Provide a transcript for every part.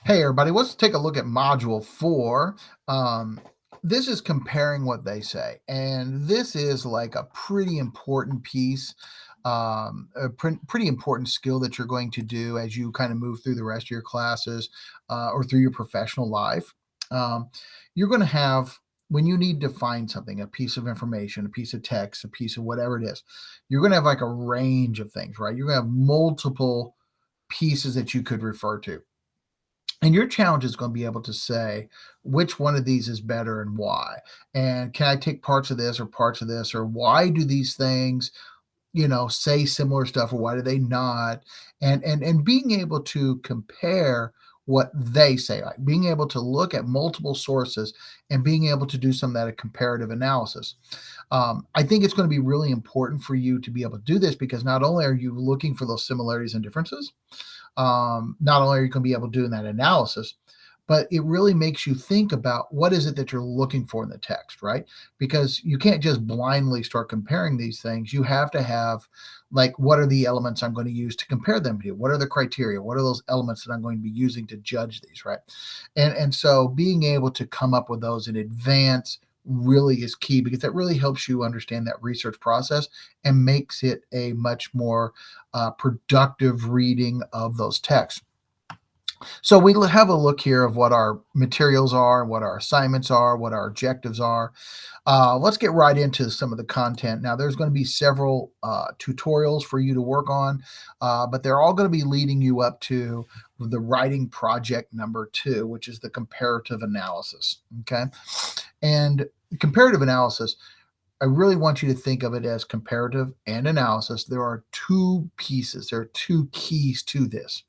Hey, everybody, let's take a look at Module 4. Um, this is comparing what they say, and this is like a pretty important piece, pretty important skill that you're going to do as you kind of move through the rest of your classes or through your professional life. Um, you're going to have, when you need to find something, a piece of information, a piece of text, a piece of whatever it is, you're going to have like a range of things, right? You're going to have multiple pieces that you could refer to. And your challenge is going to be able to say which one of these is better and why. And can I take parts of this or parts of this? Or why do these things, say similar stuff or why do they not? And being able to compare what they say, like being able to look at multiple sources and being able to do some of that comparative analysis. I think it's going to be really important for you to be able to do this because not only are you looking for those similarities and differences, not only are you going to be able to do that analysis, but it really makes you think about what is it that you're looking for in the text, right? Because you can't just blindly start comparing these things. You have to have, like, what are the elements I'm going to use to compare them to? What are the criteria? What are those elements that I'm going to be using to judge these, right? And so being able to come up with those in advance really is key because that really helps you understand that research process and makes it a much more productive reading of those texts. So we have a look here of what our materials are, what our assignments are, what our objectives are. Let's get right into some of the content. Now, there's going to be several tutorials for you to work on, but they're all going to be leading you up to the writing project number 2, which is the comparative analysis. Okay. And comparative analysis, I really want you to think of it as comparative and analysis. There are two pieces, there are two keys to this.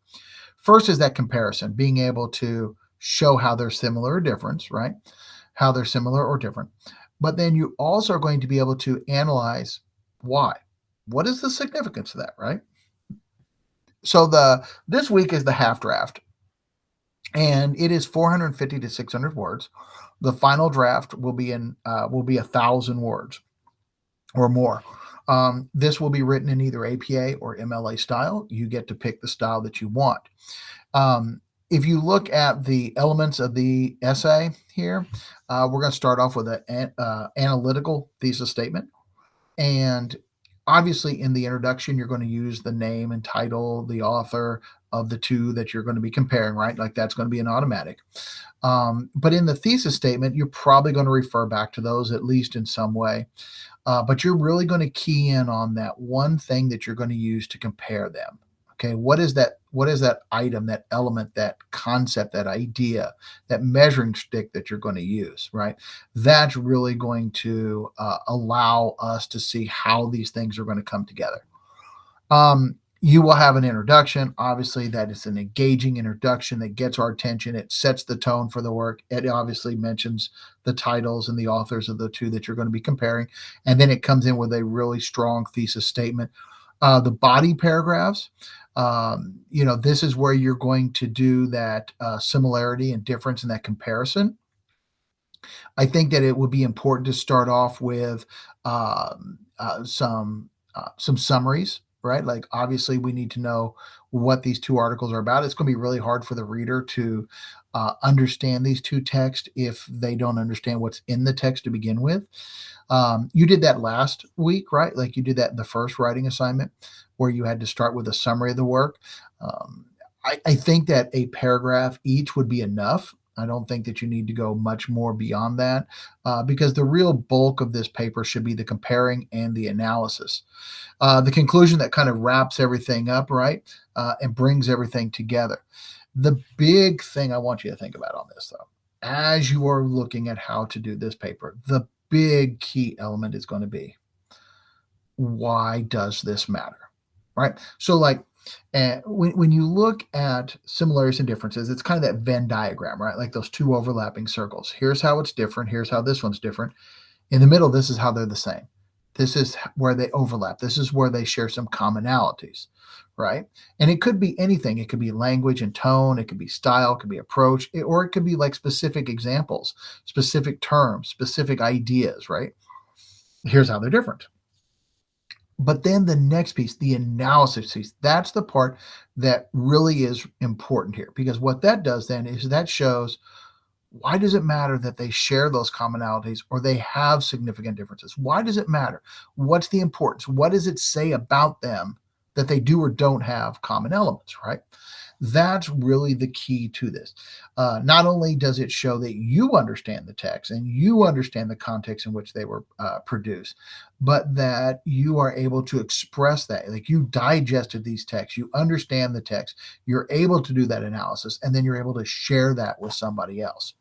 First is that comparison, being able to show how they're similar or different, right? How they're similar or different. But then you also are going to be able to analyze why. What is the significance of that, right? So the this week is the half draft, and it is 450 to 600 words. The final draft will be 1,000 words or more. This will be written in either APA or MLA style. You get to pick the style that you want. If you look at the elements of the essay here, we're going to start off with an analytical thesis statement. And obviously, in the introduction, you're going to use the name and title, the author of the two that you're going to be comparing, right? Like that's going to be an automatic. But in the thesis statement, you're probably going to refer back to those at least in some way. But you're really going to key in on that one thing that you're going to use to compare them. Okay, what is that? What is that item, that element, that concept, that idea, that measuring stick that you're going to use? Right, that's really going to allow us to see how these things are going to come together. You will have an introduction. Obviously, that is an engaging introduction that gets our attention. It sets the tone for the work. It obviously mentions the titles and the authors of the two that you're going to be comparing. And then it comes in with a really strong thesis statement. The body paragraphs, this is where you're going to do that similarity and difference in that comparison. I think that it would be important to start off with some summaries, right? Like obviously we need to know what these two articles are about. It's going to be really hard for the reader to understand these two texts if they don't understand what's in the text to begin with. You did that last week, right? Like you did that in the first writing assignment where you had to start with a summary of the work. Um, I think that a paragraph each would be enough. I don't think that you need to go much more beyond that because the real bulk of this paper should be the comparing and the analysis. The conclusion that kind of wraps everything up, right, and brings everything together. The big thing I want you to think about on this, though, as you are looking at how to do this paper, the big key element is going to be why does this matter? Right. So, like, when you look at similarities and differences, it's kind of that Venn diagram, right? Like those two overlapping circles. Here's how it's different. Here's how this one's different. In the middle, this is how they're the same. This is where they overlap. This is where they share some commonalities, right? And it could be anything. It could be language and tone. It could be style. It could be approach, or it could be like specific examples, specific terms, specific ideas, right? Here's how they're different. But then the next piece, the analysis piece, that's the part that really is important here, because what that does then is that shows, why does it matter that they share those commonalities or they have significant differences? Why does it matter? What's the importance? What does it say about them that they do or don't have common elements, right? That's really the key to this. Not only does it show that you understand the text and you understand the context in which they were produced, but that you are able to express that. Like, you digested these texts, you understand the text, you're able to do that analysis, and then you're able to share that with somebody else.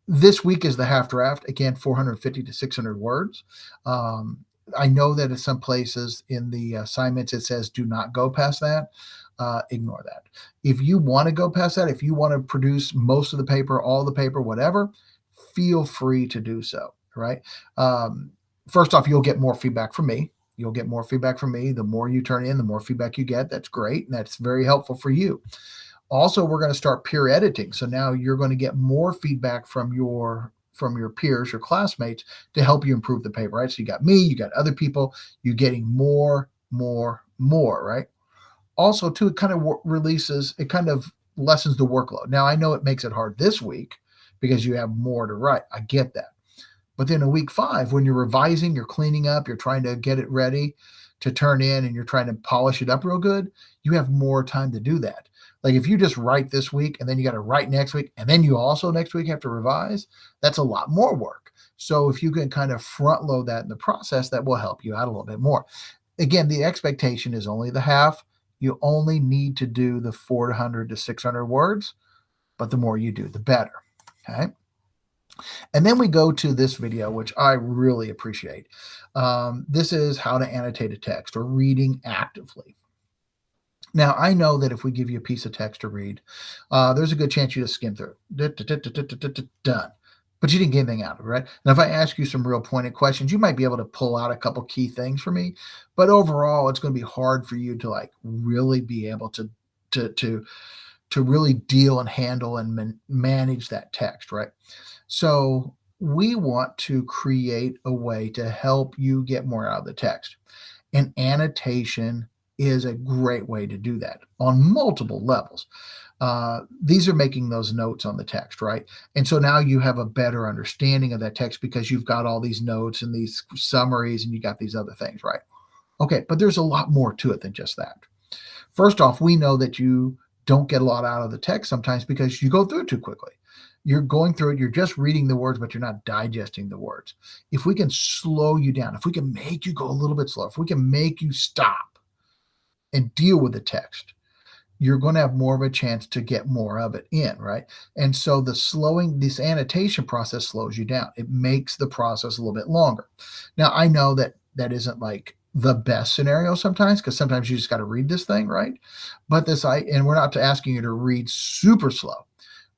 This week is the half draft. Again, 450 to 600 words. I know that in some places in the assignments it says do not go past that. Ignore that. If you want to go past that, if you want to produce most of the paper, all the paper, whatever, feel free to do so, right? First off, you'll get more feedback from me. You'll get more feedback from me. The more you turn in, the more feedback you get. That's great. And that's very helpful for you. Also, we're going to start peer editing. So now you're going to get more feedback from your peers, your classmates, to help you improve the paper, right? So you got me, you got other people, you're getting more, right? Also, too, it kind of it kind of lessens the workload. Now, I know it makes it hard this week because you have more to write. I get that. But then in week 5, when you're revising, you're cleaning up, you're trying to get it ready to turn in, and you're trying to polish it up real good, you have more time to do that. Like, if you just write this week and then you got to write next week, and then you also next week have to revise, that's a lot more work. So if you can kind of front load that in the process, that will help you out a little bit more. Again, the expectation is only the half. You only need to do the 400 to 600 words, but the more you do, the better. Okay. And then we go to this video, which I really appreciate. This is how to annotate a text, or reading actively. Now, I know that if we give you a piece of text to read, there's a good chance you just skim through. Done. But you didn't get anything out of it, right? And if I ask you some real pointed questions, you might be able to pull out a couple key things for me. But overall, it's going to be hard for you to like really be able to really deal and handle and manage that text, right? So we want to create a way to help you get more out of the text. And annotation is a great way to do that on multiple levels. These are making those notes on the text, right? And so now you have a better understanding of that text because you've got all these notes and these summaries and you got these other things, right? Okay, but there's a lot more to it than just that. First off, we know that you don't get a lot out of the text sometimes because you go through it too quickly. You're going through it, you're just reading the words, but you're not digesting the words. If we can slow you down, if we can make you go a little bit slower, if we can make you stop and deal with the text, you're going to have more of a chance to get more of it in, right? And so this annotation process slows you down. It makes the process a little bit longer. Now, I know that that isn't like the best scenario sometimes, because sometimes you just got to read this thing, right? But and we're not asking you to read super slow,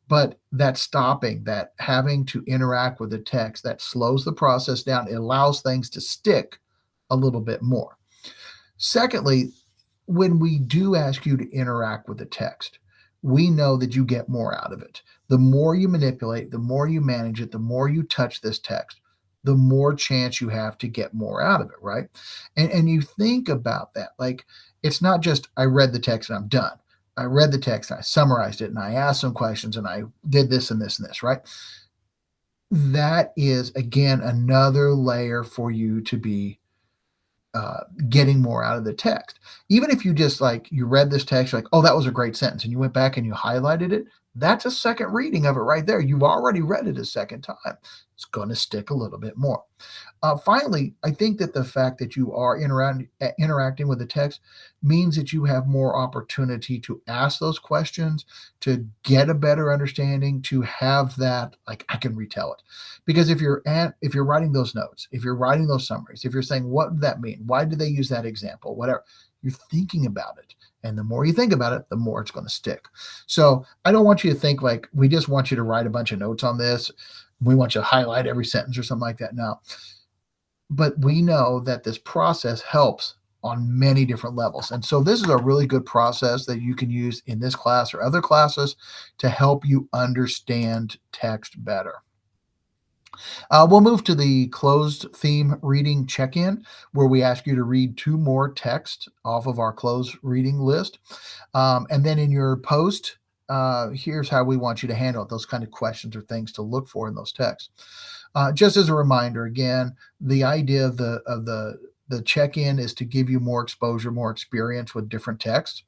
but that stopping, that having to interact with the text, that slows the process down. It allows things to stick a little bit more. Secondly, when we do ask you to interact with the text, we know that you get more out of it. The more you manipulate, the more you manage it, the more you touch this text, the more chance you have to get more out of it, right? And you think about that. Like, it's not just I read the text and I'm done. I read the text, I summarized it, and I asked some questions, and I did this and this and this, right? That is, again, another layer for you to be getting more out of the text. Even if you just like, you read this text, like, oh, that was a great sentence, and you went back and you highlighted it, that's a second reading of it right there. You've already read it a second time. It's going to stick a little bit more. Finally, I think that the fact that you are interacting with the text means that you have more opportunity to ask those questions, to get a better understanding, to have that, like, I can retell it. Because if you're writing those notes, if you're writing those summaries, if you're saying, what did that mean? Why did they use that example? Whatever. You're thinking about it. And the more you think about it, the more it's going to stick. So I don't want you to think like we just want you to write a bunch of notes on this. We want you to highlight every sentence or something like that. No. But we know that this process helps on many different levels. And so this is a really good process that you can use in this class or other classes to help you understand text better. We'll move to the closed theme reading check-in, where we ask you to read 2 more texts off of our closed reading list. And then in your post, here's how we want you to handle it, those kind of questions or things to look for in those texts. Just as a reminder, again, the idea of the check-in is to give you more exposure, more experience with different texts.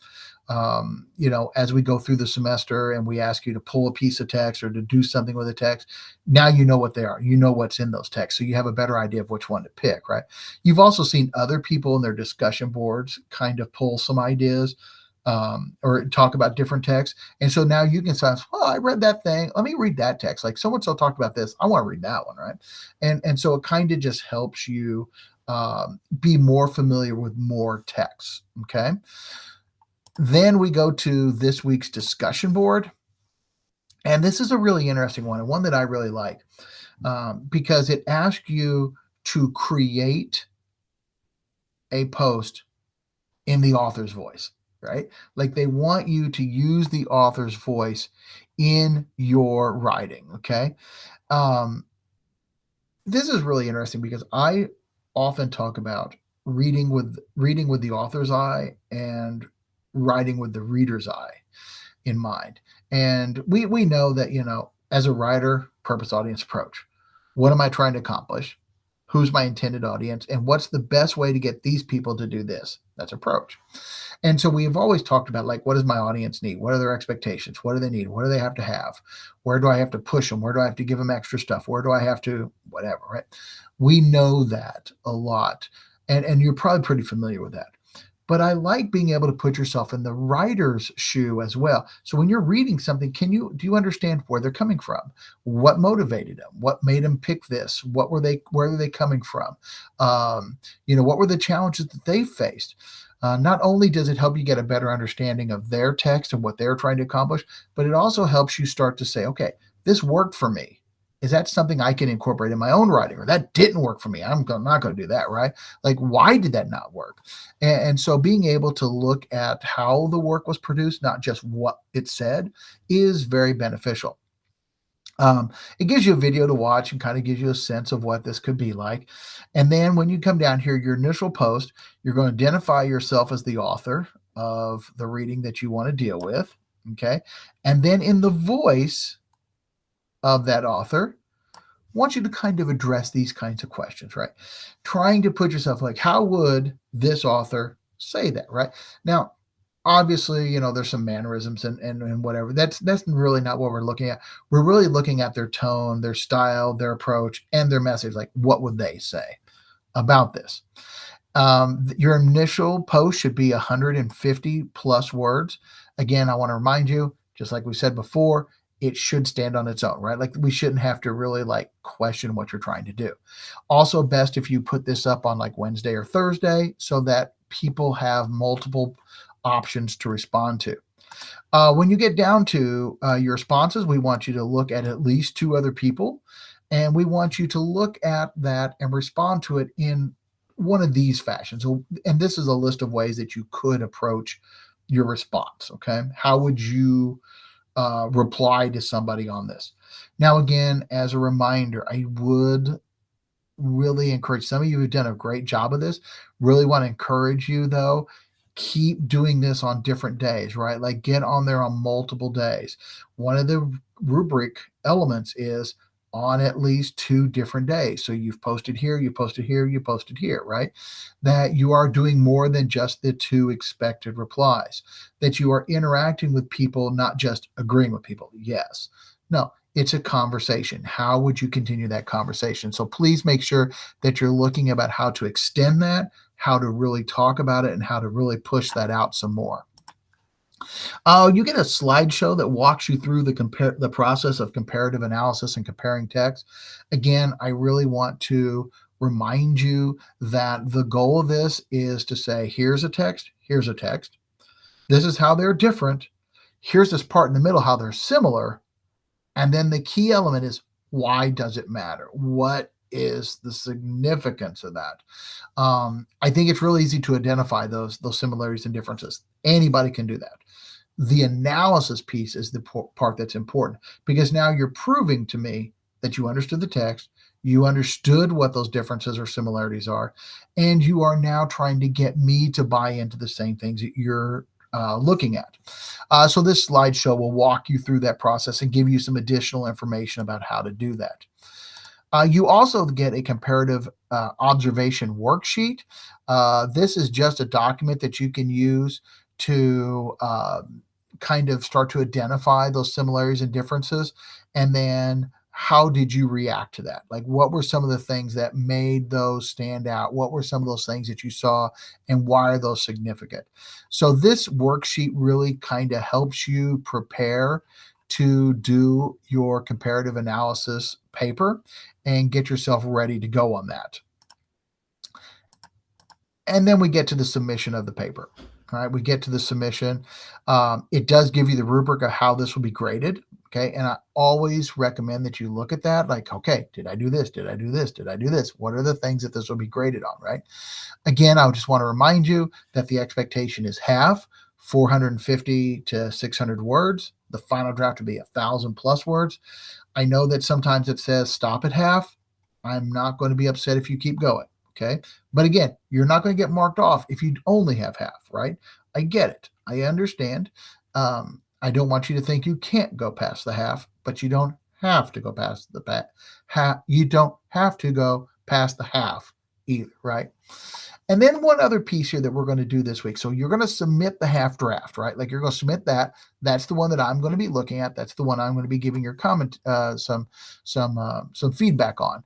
As we go through the semester and we ask you to pull a piece of text or to do something with a text, now you know what they are. You know what's in those texts. So you have a better idea of which one to pick, right? You've also seen other people in their discussion boards kind of pull some ideas or talk about different texts. And so now you can say, well, I read that thing. Let me read that text. Like so and so talked about this. I want to read that one, right? And so it kind of just helps you be more familiar with more texts. Okay. Then we go to this week's discussion board. And this is a really interesting one, and one that I really like because it asks you to create a post in the author's voice, right? Like they want you to use the author's voice in your writing, okay? Um, this is really interesting because I often talk about reading with the author's eye and writing with the reader's eye in mind. And we know that, as a writer, purpose, audience, approach. What am I trying to accomplish? Who's my intended audience? And what's the best way to get these people to do this? That's approach. And so we've always talked about, like, what does my audience need? What are their expectations? What do they need? What do they have to have? Where do I have to push them? Where do I have to give them extra stuff? Where do I have to whatever, right? We know that a lot. And you're probably pretty familiar with that. But I like being able to put yourself in the writer's shoe as well. So when you're reading something, do you understand where they're coming from? What motivated them? What made them pick this? Where are they coming from? What were the challenges that they faced? Not only does it help you get a better understanding of their text and what they're trying to accomplish, but it also helps you start to say, okay, this worked for me. Is that something I can incorporate in my own writing? Or that didn't work for me. I'm not going to do that, right? Like, why did that not work? And so being able to look at how the work was produced, not just what it said, is very beneficial. It gives you a video to watch and kind of gives you a sense of what this could be like. And then when you come down here, your initial post, you're going to identify yourself as the author of the reading that you want to deal with. Okay. And then in the voice of that author, want you to kind of address these kinds of questions, right? Trying to put yourself like, how would this author say that, right? Now, obviously, there's some mannerisms and whatever. That's really not what we're looking at. We're really looking at their tone, their style, their approach, and their message. Like, what would they say about this? Your initial post should be 150 plus words. Again, I want to remind you, just like we said before, it should stand on its own, right? Like we shouldn't have to really like question what you're trying to do. Also, best if you put this up on like Wednesday or Thursday so that people have multiple options to respond to. When you get down to your responses, we want you to look at least 2 other people, and we want you to look at that and respond to it in one of these fashions. And this is a list of ways that you could approach your response. Okay. How would you reply to somebody on this? Now, again, as a reminder, I would really encourage, some of you have done a great job of this. Really want to encourage you, though, keep doing this on different days, right? Like get on there on multiple days. One of the rubric elements is on at least 2 different days. So you've posted here, you posted here, you posted here, right? That you are doing more than just the 2 expected replies, that you are interacting with people, not just agreeing with people. Yes. No, it's a conversation. How would you continue that conversation? So please make sure that you're looking about how to extend that, how to really talk about it, and how to really push that out some more. You get a slideshow that walks you through the process of comparative analysis and comparing text. Again, I really want to remind you that the goal of this is to say, here's a text, here's a text. This is how they're different. Here's this part in the middle, how they're similar. And then the key element is, why does it matter? What is the significance of that? I think it's really easy to identify those similarities and differences. Anybody can do that. The analysis piece is the part that's important, because now you're proving to me that you understood the text, You understood what those differences or similarities are, and you are now trying to get me to buy into the same things that you're looking at. So this slideshow will walk you through that process and give you some additional information about how to do that. You also get a comparative observation worksheet. This is just a document that you can use to kind of start to identify those similarities and differences. And then how did you react to that? Like, what were some of the things that made those stand out? What were some of those things that you saw, and why are those significant? So, this worksheet really kind of helps you prepare to do your comparative analysis paper and get yourself ready to go on that. And then we get to the submission of the paper. All right, we get to the submission. It does give you the rubric of how this will be graded. Okay, and I always recommend that you look at that. Like, okay, did I do this? Did I do this? Did I do this? What are the things that this will be graded on? Right. Again, I just want to remind you that the expectation is half, 450 to 600 words. The final draft would be 1,000 plus words. I know that sometimes it says stop at half. I'm not going to be upset if you keep going. Okay. But again, you're not going to get marked off if you only have half, right? I get it. I understand. I don't want you to think you can't go past the half, but you don't have to go past the half. You don't have to go past the half either, right? And then one other piece here that we're going to do this week. So you're going to submit the half draft, right? Like you're going to submit that. That's the one that I'm going to be looking at. That's the one I'm going to be giving your comment, some feedback on.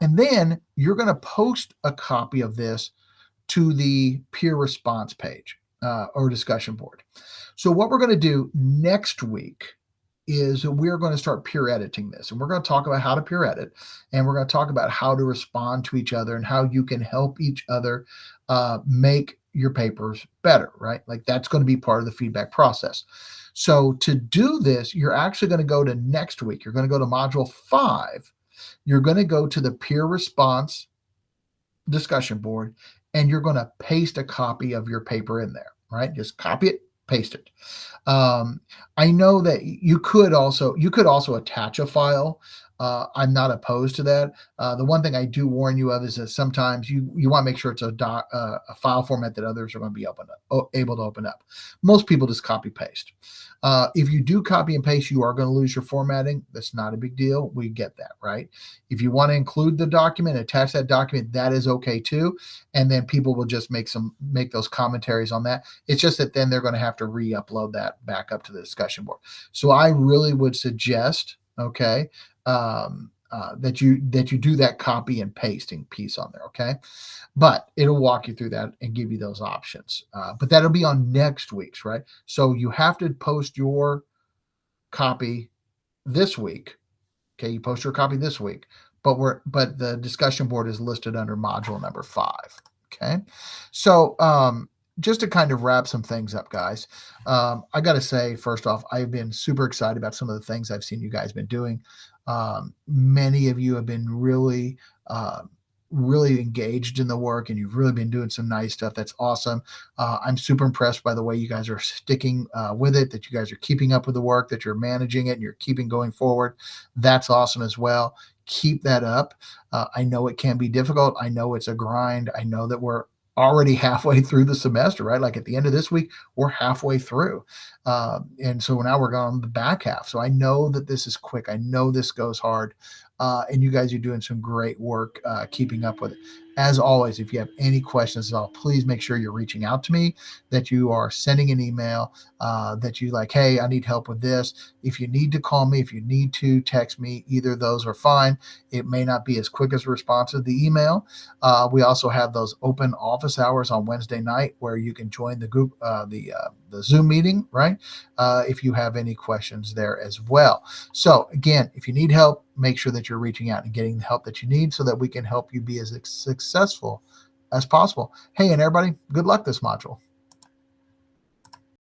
And then you're going to post a copy of this to the peer response page or discussion board. So what we're going to do next week is we're going to start peer editing this, and we're going to talk about how to peer edit, and we're going to talk about how to respond to each other and how you can help each other make your papers better, right? Like that's going to be part of the feedback process. So to do this, you're actually going to go to next week. You're going to go to module 5. You're going to go to the peer response discussion board, and you're going to paste a copy of your paper in there, right? Just copy it, paste it. I know that you could also attach a file. I'm not opposed to that. The one thing I do warn you of is that sometimes you want to make sure it's a file format that others are going to be able to open up. Most people just copy paste. If you do copy and paste, you are going to lose your formatting. That's not a big deal. We get that, right? If you want to include the document, attach that document, that is okay too. And then people will just make those commentaries on that. It's just that then they're going to have to re-upload that back up to the discussion board. So I really would suggest, okay, that you do that copy and pasting piece on there, okay? But it'll walk you through that and give you those options. But that'll be on next week's, right? So you have to post your copy this week. Okay, you post your copy this week, but the discussion board is listed under module number 5. Okay, so just to kind of wrap some things up, guys, I got to say, first off, I've been super excited about some of the things I've seen you guys been doing. Many of you have been really engaged in the work, and you've really been doing some nice stuff. That's awesome. I'm super impressed by the way you guys are sticking with it, that you guys are keeping up with the work, that you're managing it, and you're keeping going forward. That's awesome as well. Keep that up. I know it can be difficult. I know it's a grind. I know that we're already halfway through the semester, right? Like at the end of this week, we're halfway through. And so now we're going on the back half. So I know that this is quick. I know this goes hard. And you guys are doing some great work keeping up with it. As always, if you have any questions at all, please make sure you're reaching out to me, that you are sending an email, that you like, hey, I need help with this. If you need to call me, if you need to text me, either of those are fine. It may not be as quick as a response to the email. We also have those open office hours on Wednesday night where you can join the group, the Zoom meeting, right? If you have any questions there as well. So again, if you need help, make sure that you're reaching out and getting the help that you need so that we can help you be as successful as possible. Hey, and everybody, good luck this module.